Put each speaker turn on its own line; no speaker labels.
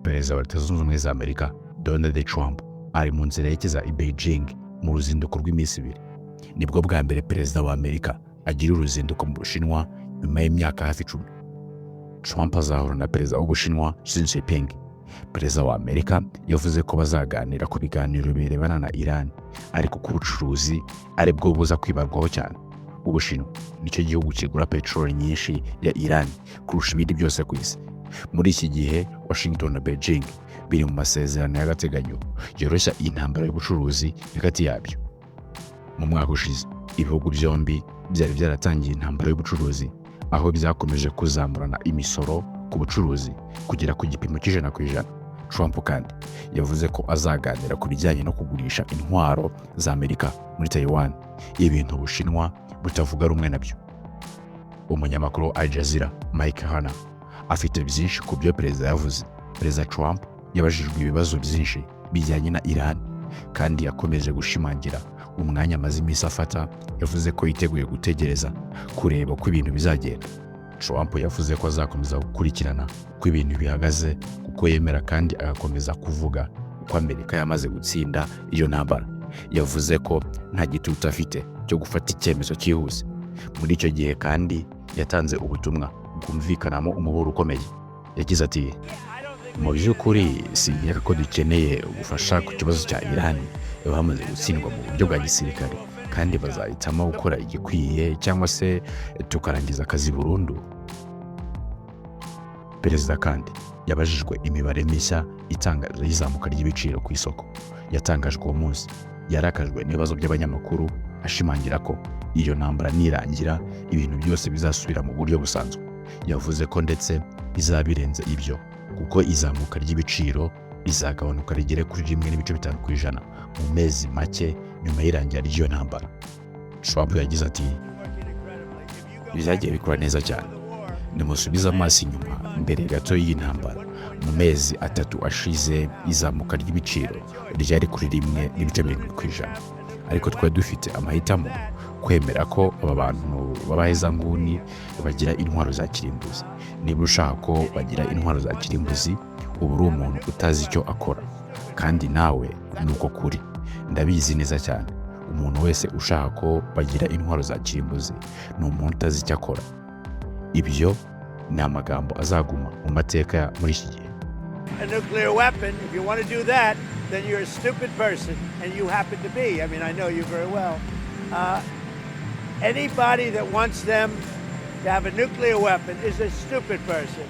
perezida wa Leta Zunze Ubumwe za Amerika Donald Trump ari mu nzira yerekeza i Beijing mu ruzinduko rw'iminsi 2. Nibwo bwa mbere perezida wa Amerika agira uruzinduko mu Bushinwa nyuma y'imyaka hafi 10. Trump azahura na perezida w'Ubushinwa Xi Jinping. Perezida wa Amerika yavuze ko bazaganira ku biganiro birebana na Iran, ariko ku bucuruzi ari bwo buza kwibarwaho cyane. Ubushinwa nicyo gihugu kigura peteroli nyinshi ya Iran kurusha ibindi byose ku isi. Muri iki gihe Washington na Beijing biri mu masezerano y'agateganyo yoroshya intambara y'ubucuruzi hagati yabyo. Mu mwaka ushize ibihugu byombi byari byaratangiye intambara y'ubucuruzi, aho byakomeje kuzamurana imisoro ku bucuruzi kugera ku gipimo cy'100%. Trump kandi yavuze ko azaganira ku bijyanye no kugurisha intwaro za Amerika muri Taiwan, ibintu Ubushinwa butavuga rumwe nabyo. Umunyamakuru wa Al Jazeera Mike Hana afite byinshi ku byo perezida yavuze. Perezida Trump yabajijwe ibibazo byinshi bijyanye na Iran, kandi yakomeje gushimangira umwanya amaze iminsi afata. Yavuze ko yiteguye gutegereza kureba uko ibintu bizagenda. Trump yavuze ko azakomeza gukurikirana uko ibintu bihagaze, kuko yemera kandi agakomeza kuvuga uko Amerika yamaze gutsinda iyo ntambara. Yavuze ko nta gitutu afite cyo gufata icyemezo cyihuse. Muri icyo gihe kandi yatanze ubutumwa bwumvikanamo umuburo ukomeye. Yagize ati, mu by'ukuri sinkeka ko dukeneye ubufasha ku kibazo cya Iran. Bamaze gutsindwa mu buryo bwa gisirikare, kandi bazahitamo gukora igikwiye cyangwa se tukarangiza akazi burundu. Perezida kandi yabajijwe imibare mishya itangaje y'izamuka ry'ibiciro ku isoko yatangajwe uwo munsi. Yarakajwe n'ibibazo by'abanyamakuru, ashimangira ko iyo ntambara nirangira ibintu byose bizasubira mu buryo busanzwe. Yavuze ko ndetse bizabirenze ibyo, kuko izamuka ry'ibiciro rizagabanuka rigere kuri 1.5% mu mezi make nyuma y'irangira ry'iyo ntambara. Trump yagize ati, byagiye bikora neza cyane. Nimusubiza amaso inyuma mbere gato y'iyi ntambara, mu mezi 3 ashize izamuka ry'ibiciro ryari kuri 1.7%, ariko twari dufite amahitamo kwemera ko aba bantu b'abahezanguni bagira intwaro za kirimbuzi. Niba ushaka ko bagira intwaro za kirimbuzi, ubu uri umuntu utazi icyo akora, kandi nawe nuko kuri. Ndabizi neza cyane, umuntu wese ushaka ko bagira intwaro za kirimbuzi ni umuntu utazi icyo akora. Ibyo ni amagambo azaguma mu mateka muri iki gihe.
A nuclear weapon, if you want to do that, then you're a stupid person, and you happen to be. I mean, I know you very well. Anybody that wants them to have a nuclear weapon is a stupid person.